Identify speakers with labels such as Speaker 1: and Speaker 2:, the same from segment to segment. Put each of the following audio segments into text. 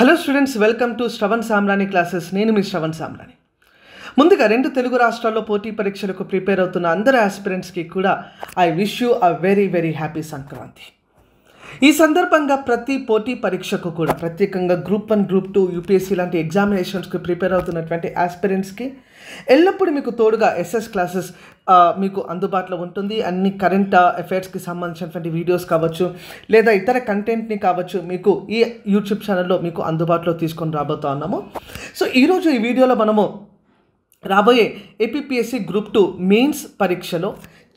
Speaker 1: Hello students, welcome to Shravan Samrani classes. నేను మీ శ్రవణ్ సామ్రాణి. ముందుగా 2 తెలుగు రాష్ట్రాల్లో పోటీ పరీక్షలకు ప్రిపేర్ అవుతున్న అందరు ఆస్పిరెంట్స్కి కూడా I wish you a very very happy Sankranti. ఈ సందర్భంగా ప్రతి పోటీ పరీక్షకు కూడా ప్రత్యేకంగా గ్రూప్ 1, గ్రూప్ 2, యూపీఎస్సీ లాంటి ఎగ్జామినేషన్స్కి ప్రిపేర్ అవుతున్నటువంటి ఆస్పిరెంట్స్కి ఎల్లప్పుడూ మీకు తోడుగా ఎస్ఎస్ క్లాసెస్ మీకు అందుబాటులో ఉంటుంది. అన్ని కరెంట్ అఫైర్స్కి సంబంధించినటువంటి వీడియోస్ కావచ్చు, లేదా ఇతర కంటెంట్ని కావచ్చు, మీకు ఈ యూట్యూబ్ ఛానల్లో మీకు అందుబాటులో తీసుకొని రాబోతా ఉన్నాము. సో ఈరోజు ఈ వీడియోలో మనము రాబోయే ఏపీపీఎస్సీ గ్రూప్ 2 మెయిన్స్ పరీక్షలో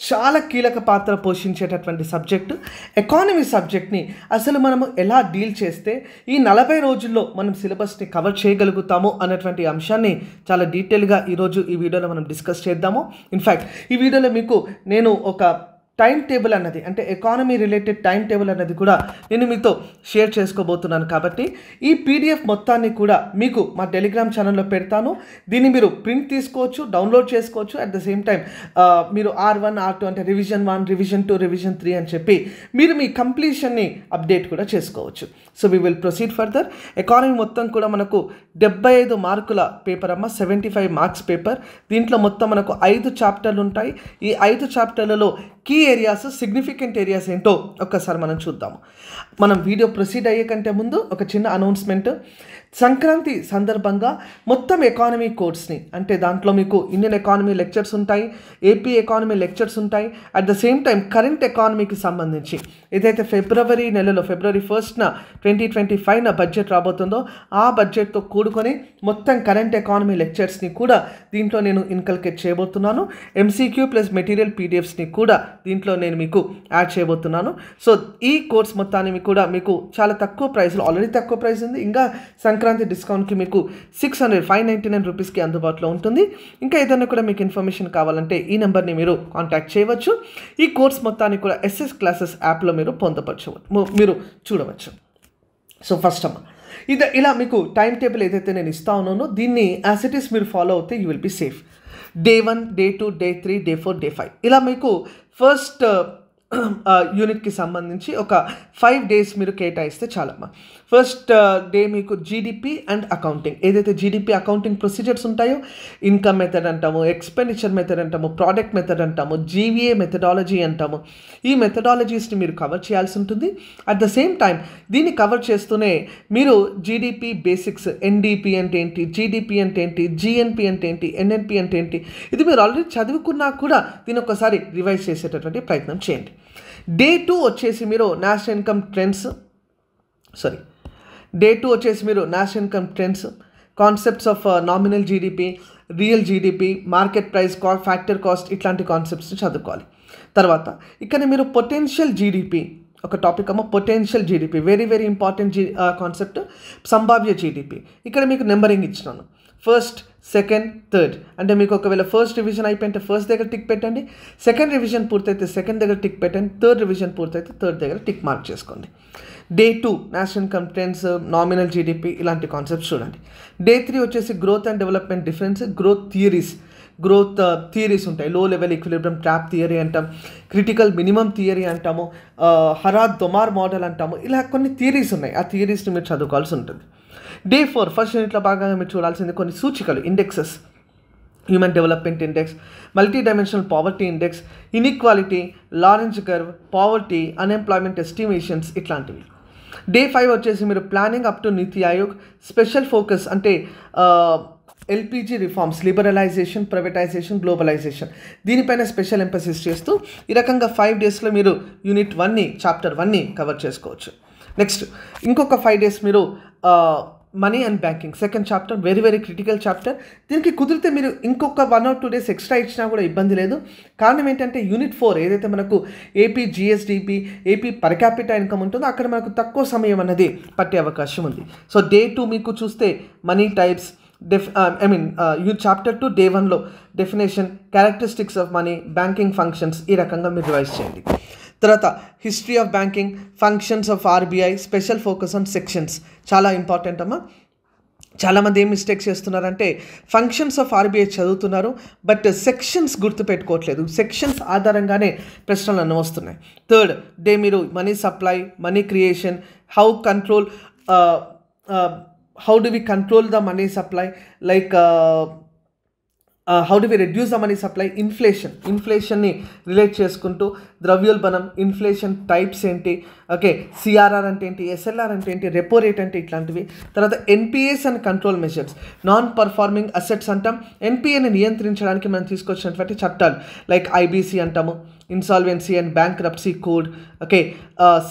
Speaker 1: చాలా కీలక పాత్ర పోషించేటటువంటి సబ్జెక్టు ఎకానమీ సబ్జెక్ట్ని అసలు మనము ఎలా డీల్ చేస్తే ఈ 40 రోజుల్లో మనం సిలబస్ని కవర్ చేయగలుగుతాము అన్నటువంటి అంశాన్ని చాలా డీటెయిల్గా ఈరోజు ఈ వీడియోలో మనం డిస్కస్ చేద్దాము. ఇన్ఫ్యాక్ట్ ఈ వీడియోలో మీకు నేను ఒక టైం టేబుల్ అన్నది, అంటే ఎకానమీ రిలేటెడ్ టైం టేబుల్ అన్నది కూడా నేను మీతో షేర్ చేసుకోబోతున్నాను. కాబట్టి ఈ పీడిఎఫ్ మొత్తాన్ని కూడా మీకు మా టెలిగ్రామ్ ఛానల్లో పెడతాను. దీన్ని మీరు ప్రింట్ తీసుకోవచ్చు, డౌన్లోడ్ చేసుకోవచ్చు. అట్ ద సేమ్ టైం మీరు R1, R2 అంటే రివిజన్ 1, రివిజన్ 2, రివిజన్ 3 అని చెప్పి మీరు మీ కంప్లీషన్ని అప్డేట్ కూడా చేసుకోవచ్చు. So we will proceed further. Economy మొత్తం కూడా మనకు 75 మార్కుల పేపర్ అమ్మ, 75 మార్క్స్ పేపర్. దీంట్లో మొత్తం మనకు 5 చాప్టర్లు ఉంటాయి. ఈ 5 చాప్టర్లలో కీ ఏరియాస్, సిగ్నిఫికెంట్ ఏరియాస్ ఏంటో ఒక్కసారి మనం చూద్దాము. మనం వీడియో ప్రొసీడ్ అయ్యే కంటే ముందు ఒక చిన్న అనౌన్స్మెంట్. సంక్రాంతి సందర్భంగా మొత్తం ఎకానమీ కోర్స్ని, అంటే దాంట్లో మీకు ఇండియన్ ఎకానమీ లెక్చర్స్ ఉంటాయి, ఏపీ ఎకానమీ లెక్చర్స్ ఉంటాయి. At the same time current ఎకానమీకి సంబంధించి ఏదైతే ఫిబ్రవరి 1న 2025 బడ్జెట్ రాబోతుందో ఆ బడ్జెట్తో కూడుకొని మొత్తం కరెంట్ ఎకానమీ లెక్చర్స్ని కూడా దీంట్లో నేను ఇన్కల్కేట్ చేయబోతున్నాను. ఎంసీక్యూ ప్లస్ మెటీరియల్ పీడిఎఫ్స్ని కూడా దీంట్లో నేను మీకు యాడ్ చేయబోతున్నాను. సో ఈ కోర్స్ మొత్తాన్ని కూడా మీకు చాలా తక్కువ ప్రైస్లో, ఆల్రెడీ తక్కువ ప్రైస్ ఉంది, ఇంకా సంక్రాంతి డిస్కౌంట్కి మీకు 599 రూపీస్కి అందుబాటులో ఉంటుంది. ఇంకా ఏదైనా కూడా మీకు ఇన్ఫర్మేషన్ కావాలంటే ఈ నెంబర్ని మీరు కాంటాక్ట్ చేయవచ్చు. ఈ కోర్స్ మొత్తాన్ని కూడా ఎస్ఎస్ క్లాసెస్ యాప్లో మీరు మీరు చూడవచ్చు. సో ఫస్ట్ ఇలా మీకు టైం టేబుల్ ఏదైతే నేను ఇస్తా ఉన్నానో దీన్ని యాజ్ ఇట్ ఈస్ మీరు ఫాలో అవుతే you will be safe. Day 1, Day 2, Day 3, Day 4, Day 5 ఇలా మీకు ఫస్ట్ యూనిట్కి సంబంధించి ఒక 5 days మీరు కేటాయిస్తే చాలమ్మా. ఫస్ట్ డే మీకు జీడిపి అండ్ అకౌంటింగ్, ఏదైతే జీడిపి అకౌంటింగ్ ప్రొసీజర్స్ ఉంటాయో, ఇన్కమ్ మెథడ్ అంటాము, ఎక్స్పెండిచర్ మెథడ్ అంటాము, ప్రోడక్ట్ మెథడ్ అంటాము, జీవీఏ మెథడాలజీ అంటాము. ఈ మెథడాలజీస్ని మీరు కవర్ చేయాల్సి ఉంటుంది. అట్ ద సేమ్ టైం దీన్ని కవర్ చేస్తూనే మీరు జీడిపి బేసిక్స్, ఎన్డిపి అంటే ఏంటి, జీడిపి అంటే ఏంటి, జిఎన్పి అంటే ఏంటి, ఎన్ఎన్పి అంటే ఏంటి, ఇది మీరు ఆల్రెడీ చదువుకున్నా కూడా దీన్ని ఒకసారి రివైజ్ చేసేటటువంటి ప్రయత్నం చేయండి. Day 2 వచ్చేసి మీరు national income trends, concepts of nominal GDP, real GDP, market price, factor cost, ఇట్లాంటి కాన్సెప్ట్స్ని చదువుకోవాలి. తర్వాత ఇక్కడ మీరు పొటెన్షియల్ జీడిపి ఒక టాపిక్ అమ్మ. Potential GDP very very important concept. సంభావ్య జీడిపి ఇక్కడ మీకు నెంబరింగ్ ఇచ్చినాను. 1st, 2nd, 3rd అంటే మీకు ఒకవేళ ఫస్ట్ రివిజన్ అయిపోయింటే ఫస్ట్ దగ్గర టిక్ పెట్టండి, సెకండ్ రివిజన్ పూర్తయితే సెకండ్ దగ్గర టిక్ పెట్టండి, థర్డ్ రివిజన్ పూర్తయితే థర్డ్ దగ్గర టిక్ మార్క్ చేసుకోండి. Day 2 national income trends, nominal GDP, ఇలాంటి కాన్సెప్ట్స్ చూడండి. Day 3 వచ్చేసి growth and development difference, growth theories ఉంటాయి. లో లెవెల్ ఈక్విలిబ్రియం ట్రాప్ థియరీ అంటాం, క్రిటికల్ మినిమం థియరీ అంటాము, హరాత్ దొమార్ మోడల్ అంటాము. ఇలా కొన్ని థియరీస్ ఉన్నాయి. ఆ థియరీస్ని మీరు చదువుకోవాల్సి ఉంటుంది. Day 4 ఫస్ట్ యూనిట్లో భాగంగా మీరు చూడాల్సింది కొన్ని సూచికలు, indexes, human development index, multi dimensional poverty index, inequality, Lorenz curve, poverty, unemployment estimations, ఇట్లాంటివి. Day 5 వచ్చేసి మీరు planning up to NITI Aayog, special focus అంటే LPG reforms, liberalisation, privatisation, globalisation, దీనిపైన స్పెషల్ ఎంఫసిస్ చేస్తూ ఈ రకంగా 5 daysలో మీరు యూనిట్ 1ని, చాప్టర్ 1ని కవర్ చేసుకోవచ్చు. నెక్స్ట్ ఇంకొక 5 days మీరు money and banking, second chapter, very very critical chapter. దీనికి కుదిరితే మీరు ఇంకొక 1 or 2 days ఎక్స్ట్రా ఇచ్చినా కూడా ఇబ్బంది లేదు. కారణం ఏంటంటే యూనిట్ 4 ఏదైతే మనకు AP GSDP, AP per capital income ఉంటుందో అక్కడ మనకు తక్కువ సమయం అనేది పట్టే అవకాశం ఉంది. సో Day 2 మీకు చూస్తే మనీ టైప్స్, చాప్టర్ 2 Day 1లో definition, characteristics of money, banking functions, ఈ రకంగా మీరు రివైజ్ చేయండి. తర్వాత history of banking, functions of RBI, special focus on sections, చాలా ఇంపార్టెంట్ అమ్మా. చాలామంది ఏం మిస్టేక్స్ చేస్తున్నారంటే ఫంక్షన్స్ ఆఫ్ ఆర్బీఐ చదువుతున్నారు, బట్ సెక్షన్స్ గుర్తుపెట్టుకోవట్లేదు. సెక్షన్స్ ఆధారంగానే ప్రశ్నలు అన్నీ వస్తున్నాయి. 3rd డే మీరు money supply, money creation, how control how do we control the money supply, like how do we reduce the money supply, ఇన్ఫ్లేషన్ని రిలేట్ చేసుకుంటూ ద్రవ్యోల్బణం, ఇన్ఫ్లేషన్ టైప్స్ ఏంటి, ఓకే, సిఆర్ఆర్ అంటే ఏంటి, ఎస్ఎల్ఆర్ అంటే ఏంటి, రెపో రేట్ అంటే ఇట్లాంటివి. తర్వాత NPS and control measures, non performing assets అంటాం. ఎన్పిఏని నియంత్రించడానికి మనం తీసుకొచ్చినటువంటి చట్టాలు లైక్ ఐబీసీ అంటాము, insolvency and bankruptcy code, okay,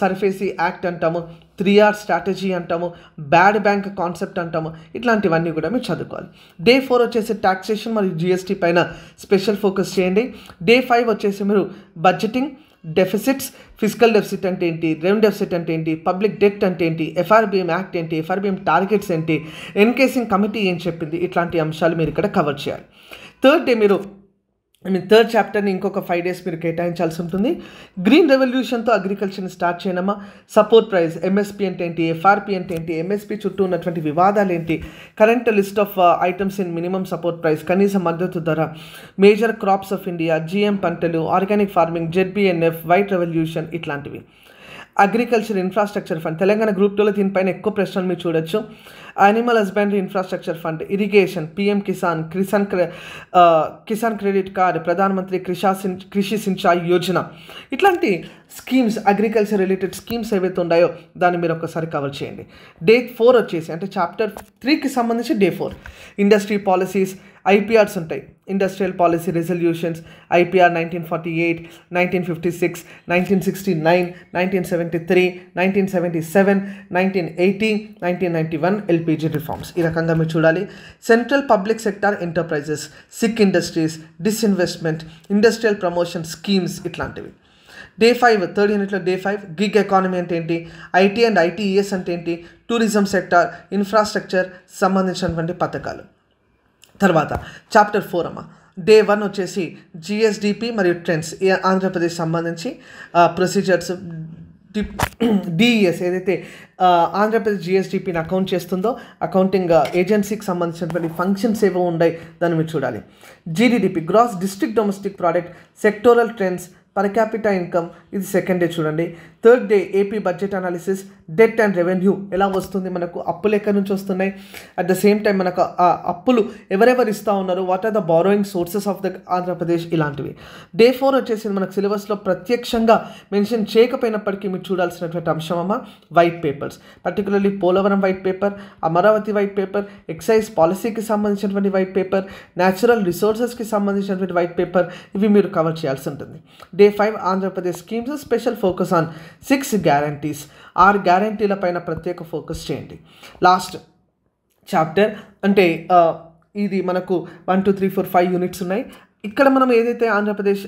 Speaker 1: SARFAESI act అంటాము, 3R స్ట్రాటజీ అంటాము, బ్యాడ్ బ్యాంక్ కాన్సెప్ట్ అంటాము. ఇట్లాంటివన్నీ కూడా మీరు చదువుకోవాలి. డే 4 వచ్చేసి టాక్సేషన్ మరియు జిఎస్టీ పైన స్పెషల్ ఫోకస్ చేయండి. డే 5 వచ్చేసి మీరు బడ్జెటింగ్, డెఫిసిట్స్, ఫిజికల్ డెఫిసిట్ అంటే ఏంటి, రెవెన్యూ డెఫిసిట్ అంటే ఏంటి, పబ్లిక్ డెట్ అంటే ఏంటి, ఎఫ్ఆర్బిఎం యాక్ట్ ఏంటి, ఎఫ్ఆర్బిఎం టార్గెట్స్ ఏంటి, ఎన్కేసింగ్ కమిటీ ఏం చెప్పింది, ఇట్లాంటి అంశాలు మీరు ఇక్కడ కవర్ చేయాలి. థర్డ్ డే మీరు థర్డ్ చాప్టర్ని ఇంకొక 5 days మీరు కేటాయించాల్సి ఉంటుంది. గ్రీన్ రెవల్యూషన్తో అగ్రికల్చర్ని స్టార్ట్ చేయనమ్మా. సపోర్ట్ ప్రైస్, ఎంఎస్పి అంటే ఏంటి, ఎఫ్ఆర్పి అంటే ఏంటి, ఎంఎస్పి చుట్టూ ఉన్నటువంటి వివాదాలు ఏంటి, current list of items in minimum support price, కనీస మద్దతు ధర, major crops of India, GM పంటలు, organic farming, ZBNF, white revolution, ఇట్లాంటివి. Agriculture infrastructure fund, Telangana group 2లో దీనిపైన ఎక్కువ ప్రశ్నలు మీరు చూడొచ్చు. Animal husbandry infrastructure fund, irrigation, PM Kisan credit card, ప్రధానమంత్రి కృషి సించాయి యోజన, ఇట్లాంటి స్కీమ్స్, అగ్రికల్చర్ రిలేటెడ్ స్కీమ్స్ ఏవైతే ఉన్నాయో దాన్ని మీరు ఒకసారి కవర్ చేయండి. డే 4 వచ్చేసి అంటే చాప్టర్ 3కి సంబంధించి డే 4 ఇండస్ట్రీ పాలసీస్, ఐపీఆర్స్ ఉంటాయి, industrial policy resolutions, IPR 1948, 1956, 1969, 1973, 1977, 1980, 1991 LPG reforms. ఈ రకంగా మీరు చూడాలి. Central public sector enterprises, sick industries, disinvestment, industrial promotion schemes, ఇట్లాంటివి. డే 5 థర్డ్ యూనిట్లో డే 5 గిగ్ ఎకానమీ అంటే ఏంటి, ఐటీ అండ్ ఐటీఈఎస్ అంటే ఏంటి, టూరిజం సెక్టార్, ఇన్ఫ్రాస్ట్రక్చర్ సంబంధించినటువంటి పథకాలు. తర్వాత చాప్టర్ 4 అమ్మ. డే 1 వచ్చేసి జిఎస్డిపి మరియు ట్రెండ్స్, ఆంధ్రప్రదేశ్ సంబంధించి ప్రొసీజర్స్, డిఈఎస్ ఏదైతే ఆంధ్రప్రదేశ్ జిఎస్డిపిని అకౌంట్ చేస్తుందో అకౌంటింగ్ ఏజెన్సీకి సంబంధించినటువంటి ఫంక్షన్స్ ఏవో ఉన్నాయి దాన్ని మీరు చూడాలి. GDDP, gross district domestic product, sectoral trends, per capita income, ఇది సెకండ్ డే చూడండి. Third day AP budget analysis, debt and revenue ఎలా వస్తుంది, మనకు అప్పులు ఎక్కడి నుంచి వస్తున్నాయి, అట్ ద సేమ్ టైం మనకు ఆ అప్పులు ఎవరెవరు ఇస్తూ ఉన్నారు, what are the borrowing sources of the Andhra Pradesh, ఇలాంటివి. డే 4 వచ్చేసి మనకు సిలబస్లో ప్రత్యక్షంగా మెన్షన్ చేయకపోయినప్పటికీ మీరు చూడాల్సినటువంటి అంశం అమ్మ white papers, particularly Polavaram white paper, Amaravati white paper, excise పాలసీకి సంబంధించినటువంటి వైట్ పేపర్, న్యాచురల్ రిసోర్సెస్కి సంబంధించినటువంటి వైట్ పేపర్, ఇవి మీరు కవర్ చేయాల్సి ఉంటుంది. Day 5 Andhra Pradesh schemes, special focus on 6 guarantees, 6 గ్యారంటీల పైన ప్రత్యేక ఫోకస్ చేయండి. లాస్ట్ చాప్టర్ అంటే ఇది మనకు 1, 2, 3, 4, 5 యూనిట్స్ ఉన్నాయి. ఇక్కడ మనం ఏదైతే ఆంధ్రప్రదేశ్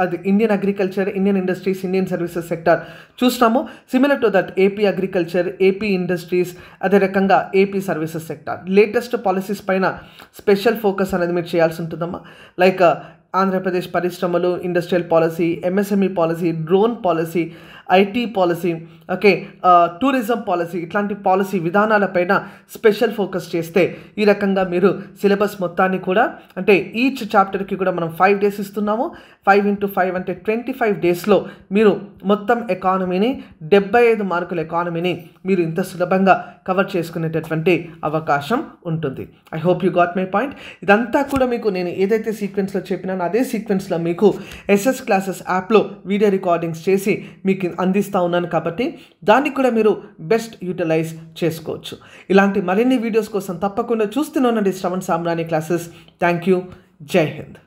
Speaker 1: అది Indian agriculture, Indian industries, Indian services sector చూస్తామో similar to that AP agriculture, AP industries, అదే రకంగా AP services sector latest policies పైన స్పెషల్ ఫోకస్ అనేది మీరు చేయాల్సి ఉంటుందమ్మా. లైక్ ఆంధ్రప్రదేశ్ పరిశ్రమలు, industrial policy, MSME policy, drone policy, IT policy, okay, tourism policy, ఇట్లాంటి పాలసీ విధానాలపైన స్పెషల్ ఫోకస్ చేస్తే ఈ రకంగా మీరు సిలబస్ మొత్తాన్ని కూడా అంటే ఈచ్ చాప్టర్కి కూడా మనం 5 days ఇస్తున్నాము. 5 into 5 అంటే 25 daysలో మీరు మొత్తం ఎకానమీని 75 మార్కుల ఎకానమీని మీరు ఇంత సులభంగా కవర్ చేసుకునేటటువంటి అవకాశం ఉంటుంది. I hope you got my point. ఇదంతా కూడా మీకు నేను ఏదైతే సీక్వెన్స్లో చెప్పినానో అదే సీక్వెన్స్లో మీకు ఎస్ఎస్ క్లాసెస్ యాప్లో వీడియో రికార్డింగ్స్ చేసి మీకు అందిస్తూ ఉన్నాను కాబట్టి దాన్ని కూడా మీరు బెస్ట్ యూటిలైజ్ చేసుకోవచ్చు. ఇలాంటి మరిన్ని వీడియోస్ కోసం తప్పకుండా చూస్తూనే ఉండండి Shravan Samrani classes. Thank you. జై హింద్.